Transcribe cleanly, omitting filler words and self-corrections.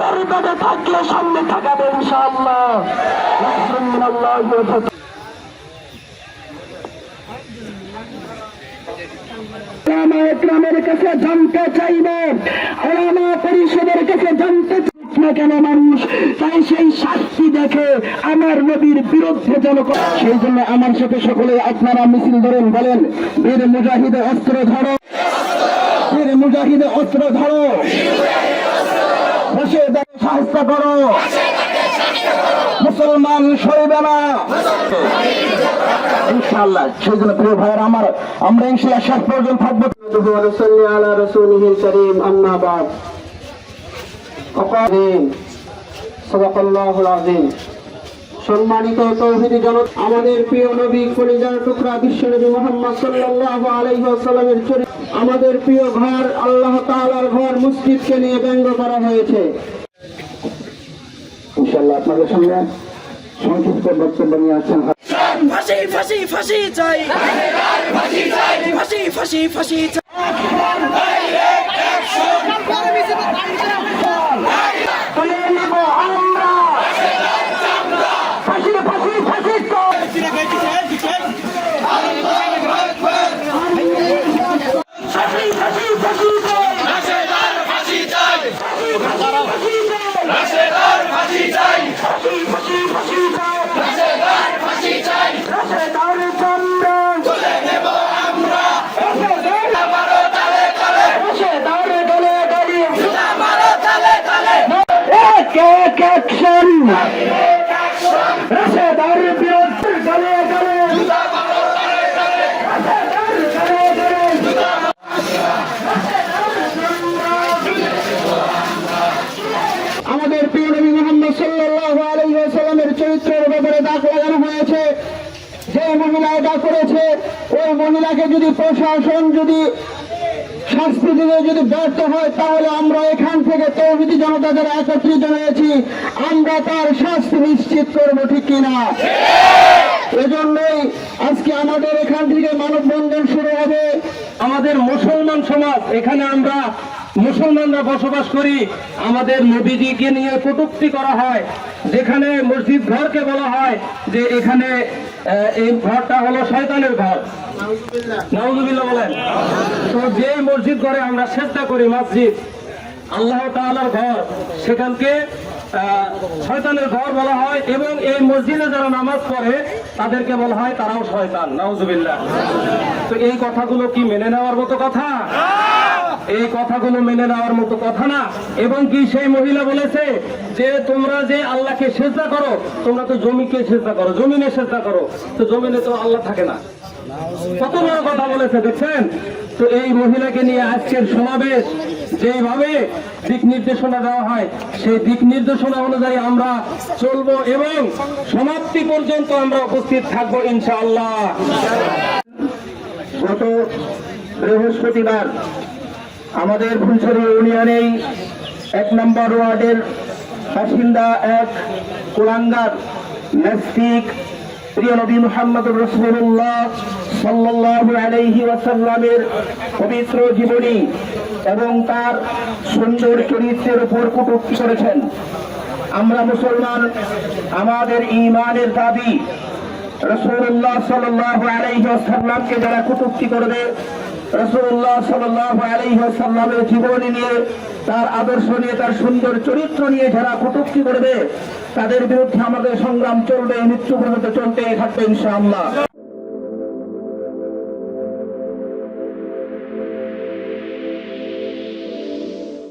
ব্যারিকেডে থাকলে সামনে থাকাবে ইনশাআল্লাহ। ওলামা একরামের কাছে জানতে চাইব, ওলামা পরিষদের কাছে জানতে না কেন মানুষ তাই সেই শাস্তি দেখে আমার নবীর বিরুদ্ধে যেন। সেই জন্য আমার সাথে সকলে আপনারা মিছিল ধরেন, বলেন বীর মুজাহিদে অস্ত্র ধরো, বীর মুজাহিদে অস্ত্র ধরো, বসে দেখে সাহায্য করো, মুসলমান সইবে না ইনশাআল্লাহ। সেই জন্য প্রিয় ভাইয়ের আমার, আমরা ইনশাআল্লাহ শেষ পর্যন্ত থাকবো। আলা রাসূলিহিল কারীম, আম্মা বাদ। সাদাকাল্লাহুল আযীম। সম্মানিত তৌহিদি জনতা, আমাদের প্রিয় নবী কলিজার টুকরা বিশ্বনবী মুহাম্মদ সাল্লাল্লাহু আলাইহি ওয়াসাল্লামের চরিত্র, আমাদের প্রিয় ঘর আল্লাহ তাআলার ঘর মসজিদকে নিয়ে ব্যঙ্গ করা হয়েছে। ইনশাআল্লাহ আপনাদের সামনে সংক্ষিপ্ত বক্তব্য নিয়ে আসছেন। ফাঁসি ফাঁসি ফাঁসি চাই, ফাঁসি ফাঁসি ফাঁসি চাই। আমাদের প্রিয় নবী মুহাম্মদ সাল্লাল্লাহু আলাইহি ওয়াসাল্লামের চরিত্রের ব্যাপারে দাগ লাগানো হয়েছে। যে মহিলা এটা করেছে ওই মহিলাকে যদি প্রশাসন যদি শাস্তি দিতে যদি ব্যর্থ হয়, তাহলে আমরা এখান থেকে তৌহিদি জনতা যারা একত্রিত হয়েছি আমরা তার শাস্তি নিশ্চিত করব, ঠিক কিনা? এজন্যই আজকে আমাদের এখান থেকে মানববন্ধন শুরু হবে। আমাদের মুসলমান সমাজ, এখানে আমরা মুসলমানরা বসবাস করি, আমাদের নবীজিকে নিয়ে কটূক্তি করা হয়। যেখানে মসজিদ ঘরকে বলা হয় যে এখানে এই ঘরটা হলো শয়তানের ঘর, নাউযুবিল্লাহ বলেন। তো যে মসজিদ ঘরে আমরা সেজদা করি, মসজিদ আল্লাহ তাআলার ঘর, সেখানকে শয়তানের ঘর বলা হয়। এবং এই মসজিদে যারা নামাজ পড়ে তাদেরকে বলা হয় তারাও শয়তান, নাউযুবিল্লাহ। তো এই কথাগুলো কি মেনে নেওয়ার মতো কথা? এই কথাগুলো মেনে নেওয়ার মতো কথা না। এবং কি সেই মহিলা বলেছে যে তোমরা যে আল্লাহকে সেজদা করো, তোমরা তো জমিকে সেজদা করো, জমিনে সেজদা করো, তো জমিনে তো আল্লাহ থাকে না। কত বড় কথা বলেছে দেখছেন। তো এই মহিলাকে নিয়ে আজকের সমাবেশ, যেভাবে দিক নির্দেশনা দেওয়া হয় সেই দিক নির্দেশনা অনুযায়ী আমরা চলবো এবং সমাপ্তি পর্যন্ত আমরা উপস্থিত থাকবো ইনশাআল্লাহ। গত বৃহস্পতিবার আমাদের ফুলছড়ি ইউনিয়নেই 1 নম্বর ওয়ার্ডের বাসিন্দা এক কুলাঙ্গার নাস্তিক প্রিয় নবী মুহাম্মদুর রাসূলুল্লাহ সাল্লাল্লাহু আলাইহি ওয়াসাল্লামের পবিত্র জীবনী এবং তার সুন্দর চরিত্রের উপর কটূক্তি করেছেন। আমরা মুসলমান, আমাদের ঈমানের দাবি, রাসূলুল্লাহ সাল্লাল্লাহু আলাইহি ওয়াসাল্লামকে যারা কটূক্তি করবে, রাসূলুল্লাহ সাল্লাল্লাহু আলাইহি ওয়াসাল্লামের জীবনী নিয়ে, তার আদর্শ নিয়ে, তার সুন্দর চরিত্র নিয়ে যারা কটূক্তি করবে, তাদের বিরুদ্ধে আমাদের সংগ্রাম চলবে, মৃত্যু পর্যন্ত চলতেই থাকবে ইনশাআল্লাহ।